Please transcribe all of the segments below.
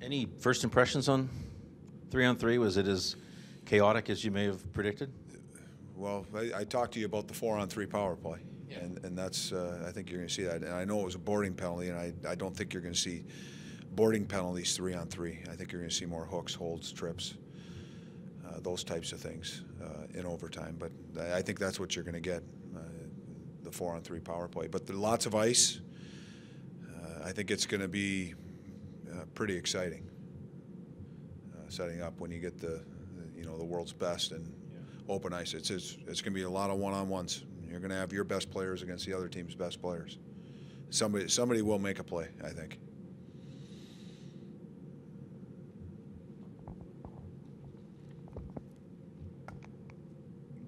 Any first impressions on 3-on-3? Was it as chaotic as you may have predicted? Well, I talked to you about the 4-on-3 power play, yeah. and that's I think you're going to see that. And I know it was a boarding penalty, and I don't think you're going to see boarding penalties 3-on-3. I think you're going to see more hooks, holds, trips, those types of things in overtime. But I think that's what you're going to get, the 4-on-3 power play. But there are lots of ice. I think it's going to be pretty exciting setting up when you get the world's best and open ice. It's going to be a lot of one-on-ones. You're going to have your best players against the other team's best players. Somebody will make a play, I think.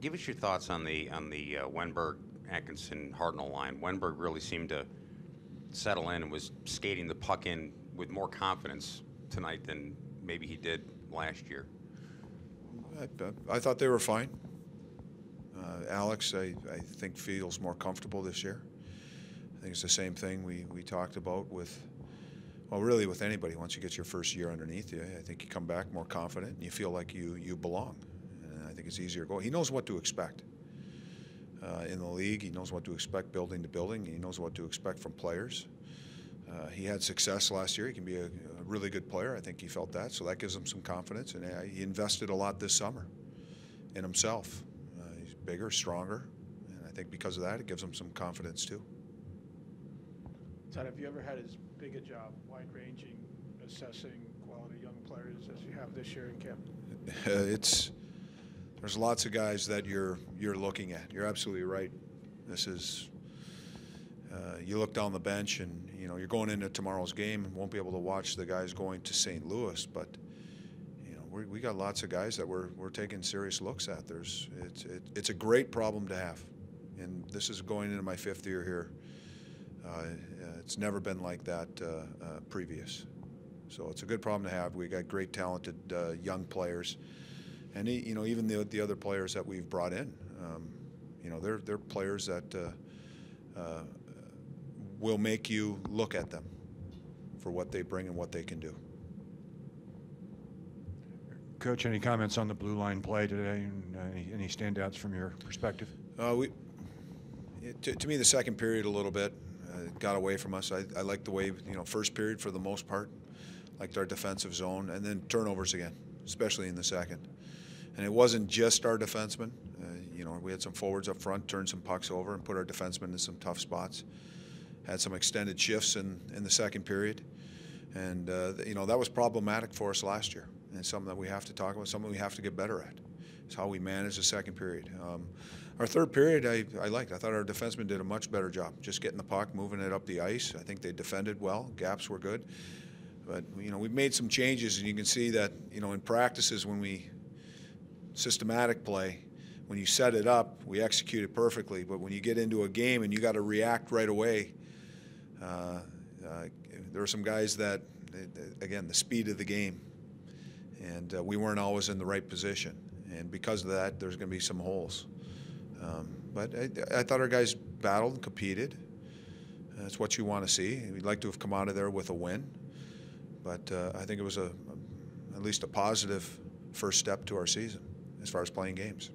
Give us your thoughts on the Wenberg, Atkinson, Hartnell line. Wenberg really seemed to settle in and was skating the puck in with more confidence tonight than maybe he did last year. I thought they were fine. Alex, I think, feels more comfortable this year. I think it's the same thing we talked about with, well, really with anybody. Once you get your first year underneath you, I think you come back more confident and you feel like you belong. And I think it's easier to go. He knows what to expect in the league. He knows what to expect building to building. He knows what to expect from players. He had success last year. He can be a really good player. I think he felt that, so that gives him some confidence. And he invested a lot this summer in himself. He's bigger, stronger, and I think because of that, it gives him some confidence too. Todd, have you ever had as big a job, wide-ranging, assessing quality young players as you have this year in camp? There's lots of guys that you're looking at. You're absolutely right. This is. You look down the bench and you're going into tomorrow's game and won't be able to watch the guys going to St. Louis, but we got lots of guys that we're taking serious looks at. It's a great problem to have, and this is going into my 5th year here. It's never been like that previous, so it's a good problem to have. We got great, talented young players, and even the other players that we've brought in. They're players that. Will make you look at them for what they bring and what they can do. Coach, any comments on the blue line play today, and any standouts from your perspective? To me, the second period a little bit got away from us. I liked the way, first period for the most part, liked our defensive zone, and then turnovers again, especially in the second. And it wasn't just our defensemen. We had some forwards up front, turned some pucks over, and put our defensemen in some tough spots. Had some extended shifts in the second period, and that was problematic for us last year, and something that we have to talk about, something we have to get better at. It's how we manage the second period. Our third period, I liked. I thought our defensemen did a much better job, just getting the puck, moving it up the ice. I think they defended well. Gaps were good, but we've made some changes, and you can see that in practices when we systematic play. When you set it up, we execute it perfectly, but when you get into a game and you got to react right away, there are some guys that, again, the speed of the game, and we weren't always in the right position, and because of that, there's going to be some holes. But I thought our guys battled and competed. That's what you want to see. We'd like to have come out of there with a win, but I think it was at least a positive first step to our season as far as playing games.